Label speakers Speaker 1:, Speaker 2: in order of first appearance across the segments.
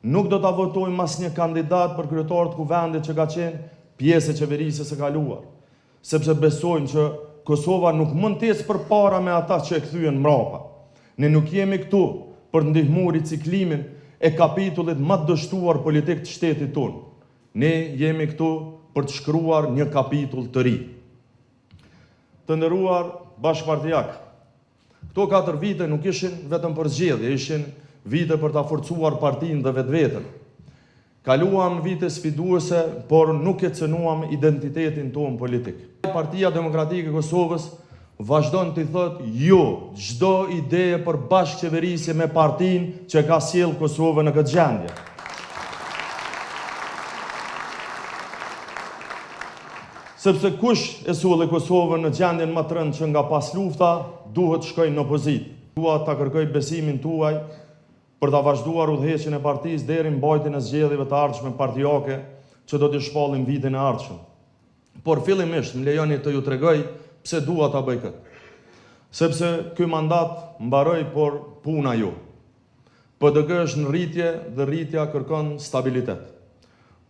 Speaker 1: nuk do ta votojmë asnjë kandidat për kryetar të kuvendit që ka qenë pjesë e qeverisë së kaluar, sepse besojmë që Kosova nuk mund të ecë përpara me ata që e kthyen mbrapa. Ne nuk jemi këtu për të ndihmuar riciklimin e kapitullit më të dështuar politik të shtetit tonë. Ne jemi këtu për të shkruar një kapitull të ri. Të nderuar bashkëpartijak, këto 4 vite nuk ishin vetëm për zgjedhje, ishin vite për ta forcuar partinë dhe vetveten. Kaluam vite sfiduese, por nuk e cënuam identitetin tonë politik. Partia Demokratike e Kosovës vazhdon të thotë jo çdo ide për bashkëqeverisje me partinë që ka sjell Kosovën në këtë gjendje. Sepse kush e solli Kosovën në gjendjen më të rëndë që nga pas lufta, duhet shkojnë në opozitë. Dua ta kërkoj besimin tuaj për ta vazhduar udhëheqjen e partisë deri në mbajtjen e zgjedhjeve të ardhshme partijake që do të shpallin vitin e ardhshëm. Por fillimisht më lejoni të ju tregoj pse dua ta bëj këtë. Sepse ky mandat mbaroi, por puna jo. PDG është në rritje dhe rritja kërkon stabilitet.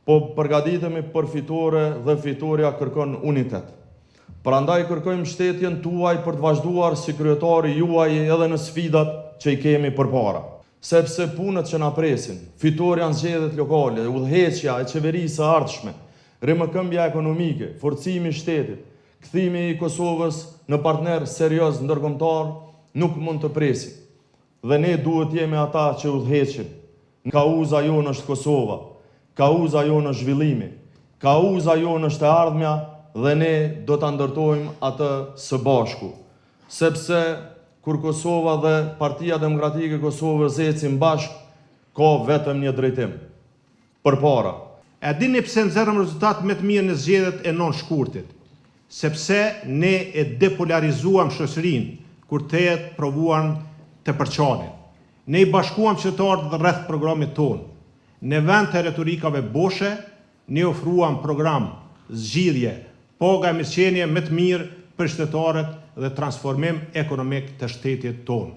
Speaker 1: Po përgatitemi për fitore dhe fitoria kërkon unitet. Prandaj kërkojmë mbështetjen tuaj për të vazhduar si kryetari juaj edhe në sfidat që i kemi përpara. Sepse punët që na presin, fitoria në zgjedhjet lokale, udhëheqja e qeverisë së ardhshme, rimëkëmbja ekonomike, forcimi i shtetit, kthimi i Kosovës në partner serioz ndërkombëtar nuk mund të presin. Dhe ne duhet jemi ata që udhëheqin. Kauza jonë është Kosova, kauza jonë është zhvillimi, kauza jonë është e ardhmja dhe ne do ta ndërtojmë atë së bashku. Sepse kur Kosova dhe Partia Demokratike e Kosovës ecin bashkë, ka vetëm një drejtim. Përpara.
Speaker 2: E dini pse nxjerrëm rezultat më të mirë në zgjedhjet e 9 shkurtit? Sepse ne e depolarizuam shoqërinë kur tejet provuan të përçanin. Ne i bashkuam qytetarët rreth programit tonë. Në vend të retorikave boshe, ne ofruam program, zgjidhje, paga e mirëqenie më të mirë për qytetarët dhe transformim ekonomik të shtetit tonë.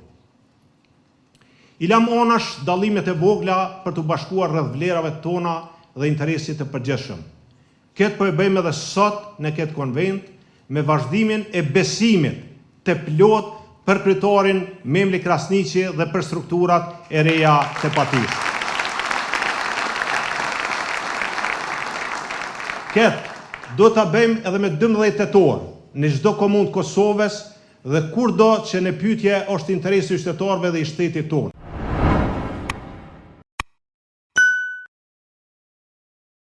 Speaker 2: I lam anash dallimet e vogla për të bashkuar rreth vlerave tona dhe interesit të përgjithshëm. Këtë po e bëjmë edhe sot në këtë konvent me vazhdimin e besimit të plot për kryetarin Memli Krasniqi dhe për strukturat e reja të partisë. Këtë do ta bëjmë edhe me 12 tetor në çdo komunë të Kosovës dhe kurdo që në pyetje është interesi i qytetarëve dhe i shtetit tonë.